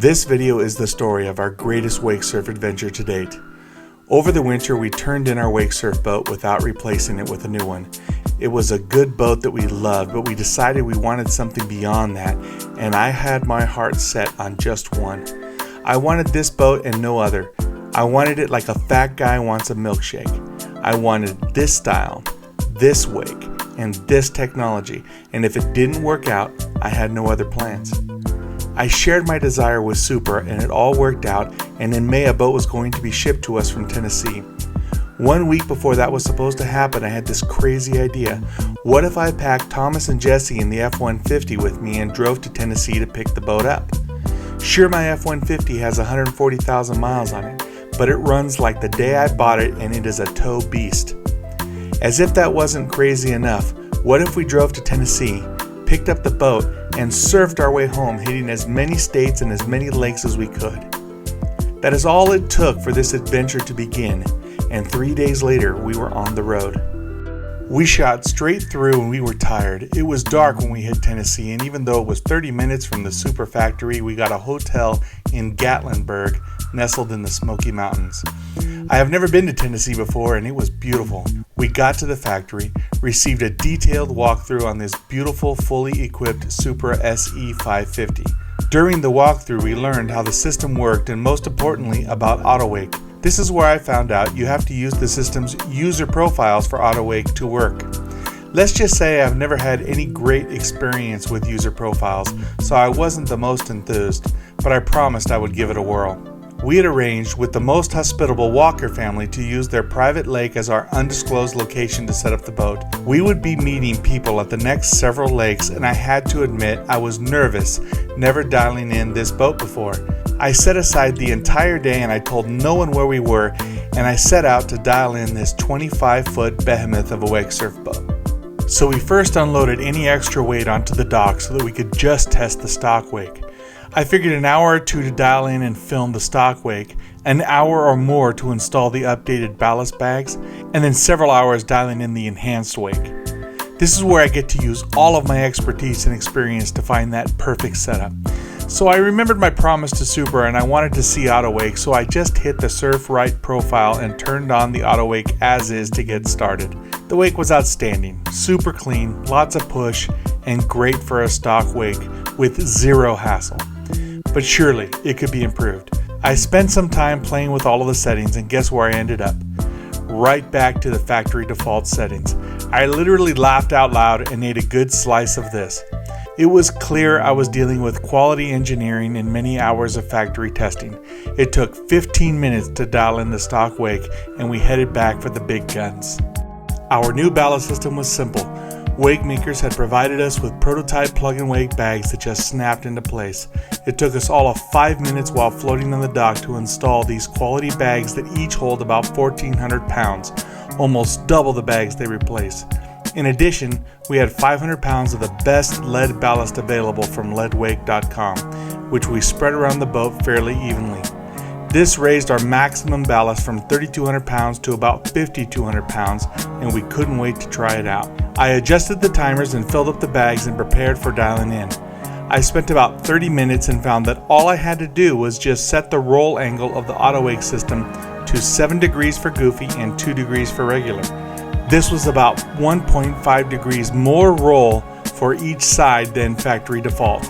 This video is the story of our greatest wake surf adventure to date. Over the winter, we turned in our wake surf boat without replacing it with a new one. It was a good boat that we loved, but we decided we wanted something beyond that, and I had my heart set on just one. I wanted this boat and no other. I wanted it like a fat guy wants a milkshake. I wanted this style, this wake, and this technology, and if it didn't work out, I had no other plans. I shared my desire with Supra and it all worked out, and in May a boat was going to be shipped to us from Tennessee. 1 week before that was supposed to happen, I had this crazy idea. What if I packed Thomas and Jesse in the F-150 with me and drove to Tennessee to pick the boat up? Sure, my F-150 has 140,000 miles on it, but it runs like the day I bought it and it is a tow beast. As if that wasn't crazy enough, what if we drove to Tennessee, picked up the boat, and surfed our way home, hitting as many states and as many lakes as we could? That is all it took for this adventure to begin, and 3 days later we were on the road. We shot straight through and we were tired. It was dark when we hit Tennessee, and even though it was 30 minutes from the Supra factory, we got a hotel in Gatlinburg, nestled in the Smoky Mountains. I have never been to Tennessee before, and it was beautiful. We got to the factory, received a detailed walkthrough on this beautiful, fully equipped Supra SE 550. During the walkthrough, we learned how the system worked and most importantly about AutoWake. This is where I found out you have to use the system's user profiles for AutoWake to work. Let's just say I've never had any great experience with user profiles, so I wasn't the most enthused, but I promised I would give it a whirl. We had arranged with the most hospitable Walker family to use their private lake as our undisclosed location to set up the boat. We would be meeting people at the next several lakes, and I had to admit I was nervous, never dialing in this boat before. I set aside the entire day and I told no one where we were, and I set out to dial in this 25-foot behemoth of a Wakesurf boat. So we first unloaded any extra weight onto the dock so that we could just test the stock wake. I figured an hour or two to dial in and film the stock wake, an hour or more to install the updated ballast bags, and then several hours dialing in the enhanced wake. This is where I get to use all of my expertise and experience to find that perfect setup. So I remembered my promise to Supra and I wanted to see AutoWake, so I just hit the Surf Right profile and turned on the AutoWake as is to get started. The wake was outstanding, super clean, lots of push, and great for a stock wake with zero hassle. But surely it could be improved. I spent some time playing with all of the settings, and guess where I ended up? Right back to the factory default settings. I literally laughed out loud and ate a good slice of this. It was clear I was dealing with quality engineering and many hours of factory testing. It took 15 minutes to dial in the stock wake, and we headed back for the big guns. Our new ballast system was simple. Wake makers had provided us with prototype plug-and-wake bags that just snapped into place. It took us all of 5 minutes while floating on the dock to install these quality bags that each hold about 1,400 pounds, almost double the bags they replace. In addition, we had 500 pounds of the best lead ballast available from leadwake.com, which we spread around the boat fairly evenly. This raised our maximum ballast from 3,200 pounds to about 5,200 pounds, and we couldn't wait to try it out. I adjusted the timers and filled up the bags and prepared for dialing in. I spent about 30 minutes and found that all I had to do was just set the roll angle of the AutoWake system to 7 degrees for goofy and 2 degrees for regular. This was about 1.5 degrees more roll for each side than factory default.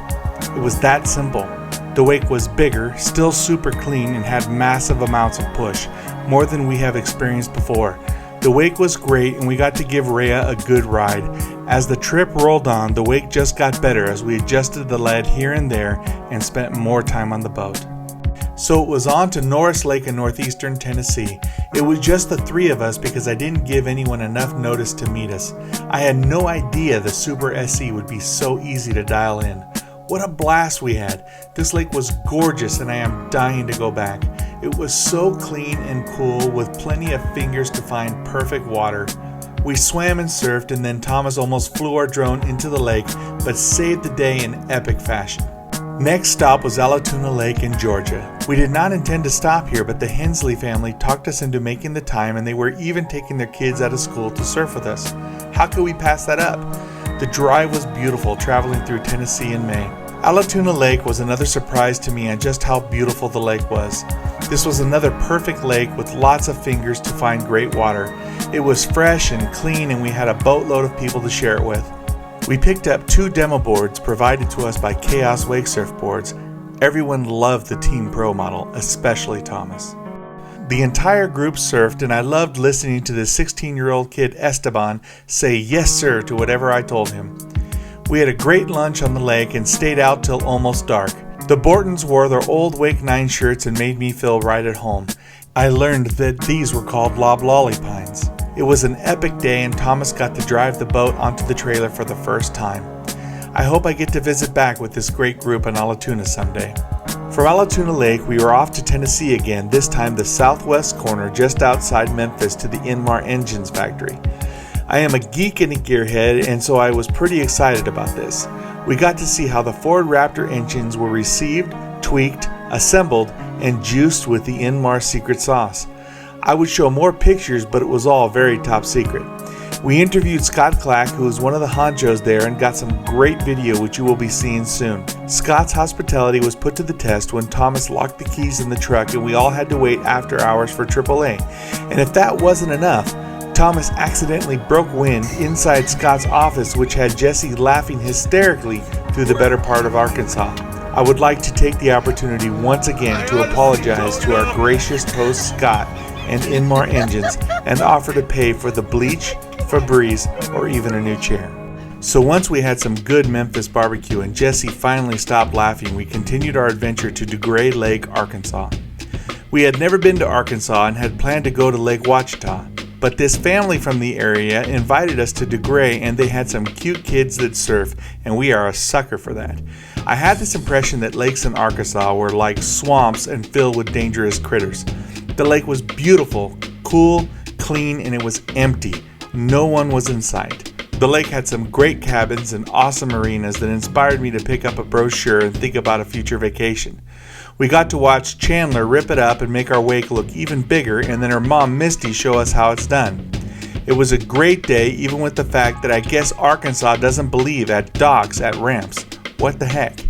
It was that simple. The wake was bigger, still super clean, and had massive amounts of push, more than we have experienced before. The wake was great, and we got to give Rhea a good ride. As the trip rolled on, the wake just got better as we adjusted the lead here and there and spent more time on the boat. So it was on to Norris Lake in northeastern Tennessee. It was just the three of us because I didn't give anyone enough notice to meet us. I had no idea the Supra SE would be so easy to dial in. What a blast we had. This lake was gorgeous and I am dying to go back. It was so clean and cool with plenty of fingers to find perfect water. We swam and surfed, and then Thomas almost flew our drone into the lake but saved the day in epic fashion. Next stop was Allatoona Lake in Georgia. We did not intend to stop here, but the Hensley family talked us into making the time, and they were even taking their kids out of school to surf with us. How could we pass that up? The drive was beautiful traveling through Tennessee in May. Allatoona Lake was another surprise to me on just how beautiful the lake was. This was another perfect lake with lots of fingers to find great water. It was fresh and clean, and we had a boatload of people to share it with. We picked up 2 demo boards provided to us by Chaos Wakesurf boards. Everyone loved the Team Pro model, especially Thomas. The entire group surfed, and I loved listening to the 16-year-old kid Esteban say yes sir to whatever I told him. We had a great lunch on the lake and stayed out till almost dark. The Bortons wore their old Wake9's shirts and made me feel right at home. I learned that these were called loblolly pines. It was an epic day, and Thomas got to drive the boat onto the trailer for the first time. I hope I get to visit back with this great group on Allatoona someday. From Allatoona Lake, we were off to Tennessee again, this time the southwest corner just outside Memphis to the Indmar engines factory. I am a geek and a gearhead, and so I was pretty excited about this. We got to see how the Ford Raptor engines were received, tweaked, assembled, and juiced with the Indmar secret sauce. I would show more pictures, but it was all very top secret. We interviewed Scott Clack, who is one of the honchos there, and got some great video which you will be seeing soon. Scott's hospitality was put to the test when Thomas locked the keys in the truck and we all had to wait after hours for AAA. And if that wasn't enough, Thomas accidentally broke wind inside Scott's office, which had Jesse laughing hysterically through the better part of Arkansas. I would like to take the opportunity once again to apologize to our gracious host Scott and Indmar Engines and offer to pay for the bleach, Febreze, or even a new chair. So once we had some good Memphis barbecue and Jesse finally stopped laughing, we continued our adventure to DeGray Lake, Arkansas. We had never been to Arkansas and had planned to go to Lake Ouachita, but this family from the area invited us to DeGray, and they had some cute kids that surf, and we are a sucker for that. I had this impression that lakes in Arkansas were like swamps and filled with dangerous critters. The lake was beautiful, cool, clean, and it was empty. No one was in sight. The lake had some great cabins and awesome marinas that inspired me to pick up a brochure and think about a future vacation. We got to watch Chandler rip it up and make our wake look even bigger, and then her mom Misty show us how it's done. It was a great day, even with the fact that I guess Arkansas doesn't believe at docks at ramps. What the heck?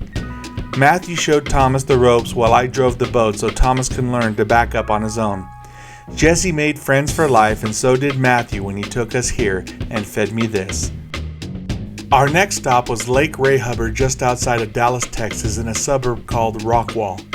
Matthew showed Thomas the ropes while I drove the boat so Thomas can learn to back up on his own. Jesse made friends for life, and so did Matthew when he took us here and fed me this. Our next stop was Lake Ray Hubbard just outside of Dallas, Texas, in a suburb called Rockwall.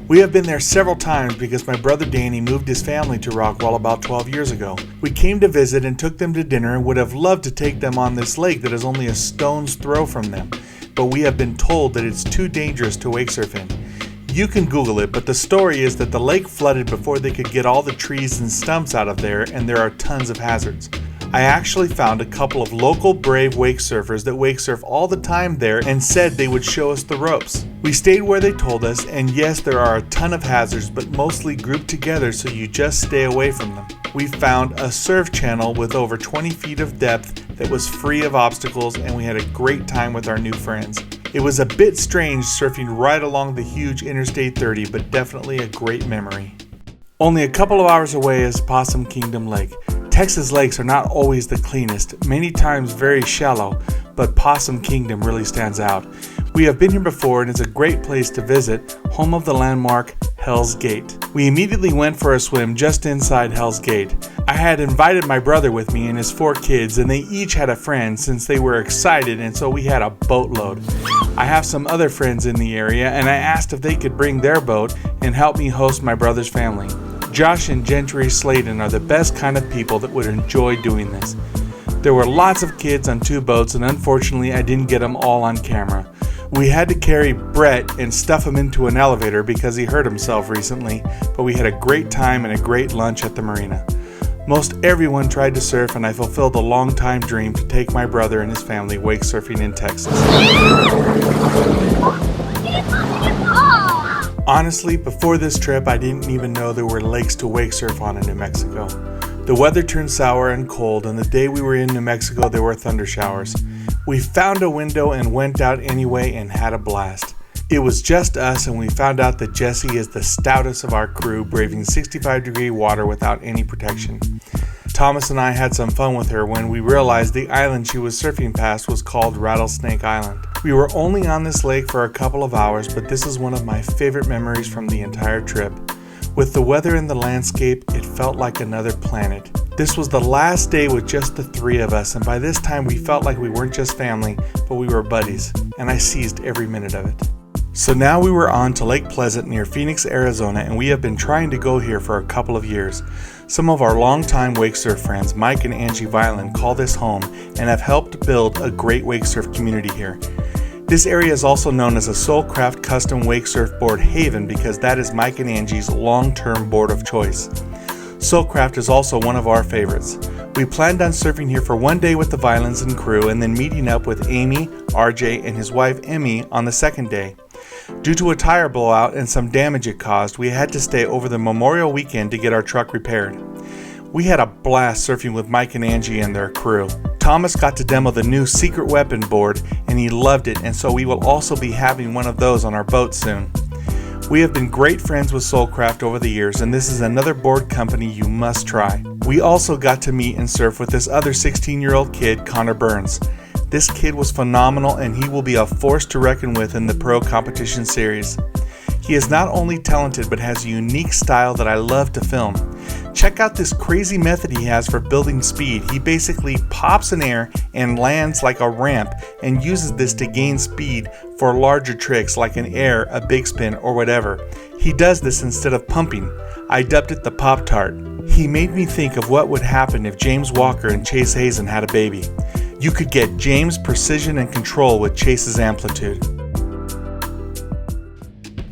We have been there several times because my brother Danny moved his family to Rockwall about 12 years ago. We came to visit and took them to dinner and would have loved to take them on this lake that is only a stone's throw from them, but we have been told that it's too dangerous to wake surf in. You can Google it, but the story is that the lake flooded before they could get all the trees and stumps out of there, and there are tons of hazards. I actually found a couple of local brave wake surfers that wake surf all the time there and said they would show us the ropes. We stayed where they told us, and yes, there are a ton of hazards, but mostly grouped together so you just stay away from them. We found a surf channel with over 20 feet of depth that was free of obstacles, and we had a great time with our new friends. It was a bit strange surfing right along the huge Interstate 30, but definitely a great memory. Only a couple of hours away is Possum Kingdom Lake. Texas lakes are not always the cleanest, many times very shallow, but Possum Kingdom really stands out. We have been here before and it's a great place to visit, home of the landmark Hell's Gate. We immediately went for a swim just inside Hell's Gate. I had invited my brother with me and his 4 kids, and they each had a friend since they were excited, and so we had a boatload. I have some other friends in the area, and I asked if they could bring their boat and help me host my brother's family. Josh and Gentry Slayton are the best kind of people that would enjoy doing this. There were lots of kids on 2 boats, and unfortunately I didn't get them all on camera. We had to carry Brett and stuff him into an elevator because he hurt himself recently, but we had a great time and a great lunch at the marina. Most everyone tried to surf, and I fulfilled a long-time dream to take my brother and his family wake surfing in Texas. Honestly, before this trip, I didn't even know there were lakes to wake surf on in New Mexico. The weather turned sour and cold, and the day we were in New Mexico, there were thunder showers. We found a window and went out anyway and had a blast. It was just us, and we found out that Jesse is the stoutest of our crew, braving 65-degree water without any protection. Thomas and I had some fun with her when we realized the island she was surfing past was called Rattlesnake Island. We were only on this lake for a couple of hours, but this is one of my favorite memories from the entire trip. With the weather and the landscape, it felt like another planet. This was the last day with just the three of us, and by this time we felt like we weren't just family, but we were buddies, and I seized every minute of it. So now we were on to Lake Pleasant near Phoenix, Arizona, and we have been trying to go here for a couple of years. Some of our longtime wake surf friends, Mike and Angie Violin, call this home and have helped build a great wake surf community here. This area is also known as a Soulcraft Custom Wake Surf Board Haven because that is Mike and Angie's long-term board of choice. Soulcraft is also one of our favorites. We planned on surfing here for one day with the Violins and crew and then meeting up with Amy, RJ, and his wife Emmy on the second day. Due to a tire blowout and some damage it caused, we had to stay over the Memorial Weekend to get our truck repaired. We had a blast surfing with Mike and Angie and their crew. Thomas got to demo the new Secret Weapon board and he loved it, and so we will also be having one of those on our boat soon. We have been great friends with Soulcraft over the years, and this is another board company you must try. We also got to meet and surf with this other 16-year-old kid, Connor Burns. This kid was phenomenal and he will be a force to reckon with in the pro competition series. He is not only talented but has a unique style that I love to film. Check out this crazy method he has for building speed. He basically pops in air and lands like a ramp and uses this to gain speed for larger tricks like an air, a big spin, or whatever. He does this instead of pumping. I dubbed it the Pop-Tart. He made me think of what would happen if James Walker and Chase Hazen had a baby. You could get James' precision and control with Chase's amplitude.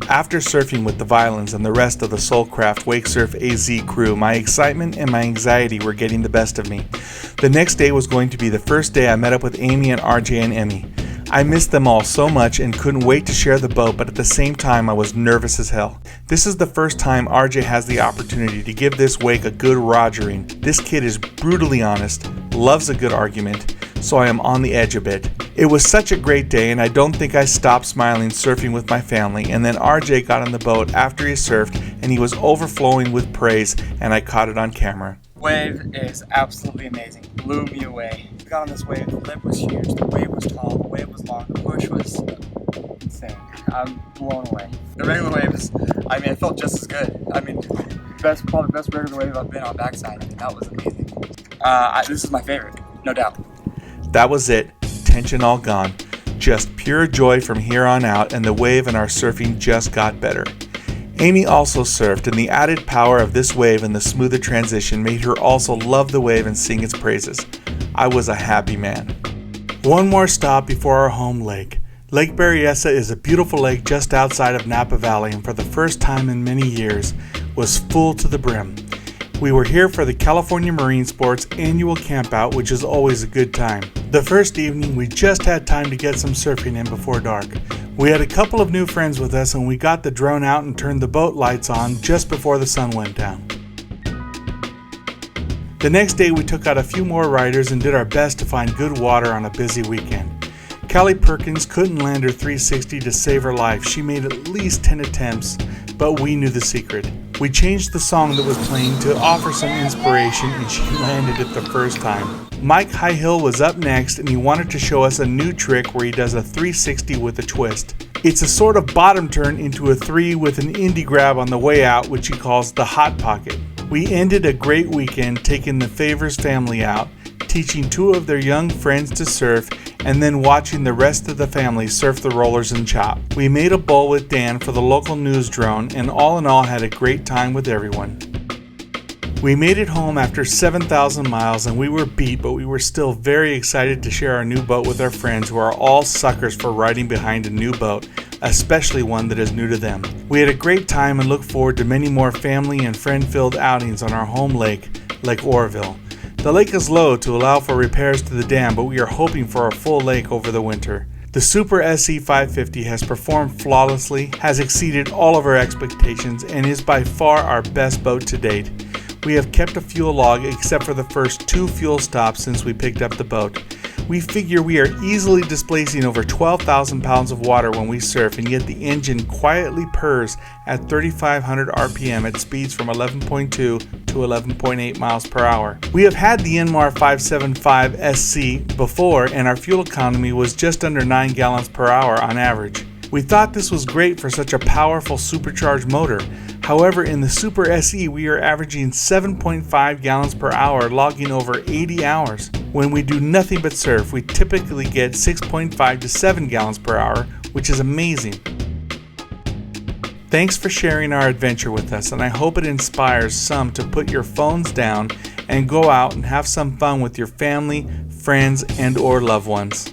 After surfing with the Violins and the rest of the Soulcraft Wakesurf AZ crew, my excitement and my anxiety were getting the best of me. The next day was going to be the first day I met up with Amy and RJ and Emmy. I missed them all so much and couldn't wait to share the boat, but at the same time I was nervous as hell. This is the first time RJ has the opportunity to give this wake a good rogering. This kid is brutally honest, loves a good argument, so I am on the edge a bit. It was such a great day and I don't think I stopped smiling surfing with my family, and then RJ got on the boat after he surfed and he was overflowing with praise and I caught it on camera. Wave is absolutely amazing. Blew me away. We got on this wave, the lip was huge, the wave was tall, the wave was long, the push was insane. I'm blown away. The regular waves, I felt just as good. Probably the best regular wave I've been on backside. That was amazing. This is my favorite, no doubt. That was it. Tension all gone. Just pure joy from here on out, and the wave and our surfing just got better. Amy also surfed, and the added power of this wave and the smoother transition made her also love the wave and sing its praises. I was a happy man. One more stop before our home lake. Lake Berryessa is a beautiful lake just outside of Napa Valley, and for the first time in many years was full to the brim. We were here for the California Marine Sports annual campout, which is always a good time. The first evening, we just had time to get some surfing in before dark. We had a couple of new friends with us and we got the drone out and turned the boat lights on just before the sun went down. The next day, we took out a few more riders and did our best to find good water on a busy weekend. Callie Perkins couldn't land her 360 to save her life. She made at least 10 attempts, but we knew the secret. We changed the song that was playing to offer some inspiration, and she landed it the first time. Mike Highhill was up next, and he wanted to show us a new trick where he does a 360 with a twist. It's a sort of bottom turn into a 3 with an indie grab on the way out, which he calls the Hot Pocket. We ended a great weekend taking the Favors family out, teaching 2 of their young friends to surf, and then watching the rest of the family surf the rollers and chop. We made a bowl with Dan for the local news drone, and all in all had a great time with everyone. We made it home after 7,000 miles and we were beat, but we were still very excited to share our new boat with our friends who are all suckers for riding behind a new boat, especially one that is new to them. We had a great time and look forward to many more family and friend-filled outings on our home lake, Lake Oroville. The lake is low to allow for repairs to the dam, but we are hoping for a full lake over the winter. The Supra SE 550 has performed flawlessly, has exceeded all of our expectations, and is by far our best boat to date. We have kept a fuel log except for the first 2 fuel stops since we picked up the boat. We figure we are easily displacing over 12,000 pounds of water when we surf, and yet the engine quietly purrs at 3,500 RPM at speeds from 11.2 to 11.8 miles per hour. We have had the Indmar 575 SE before, and our fuel economy was just under 9 gallons per hour on average. We thought this was great for such a powerful supercharged motor. However, in the Supra SE, we are averaging 7.5 gallons per hour, logging over 80 hours. When we do nothing but surf, we typically get 6.5 to 7 gallons per hour, which is amazing. Thanks for sharing our adventure with us, and I hope it inspires some to put your phones down and go out and have some fun with your family, friends, and/or loved ones.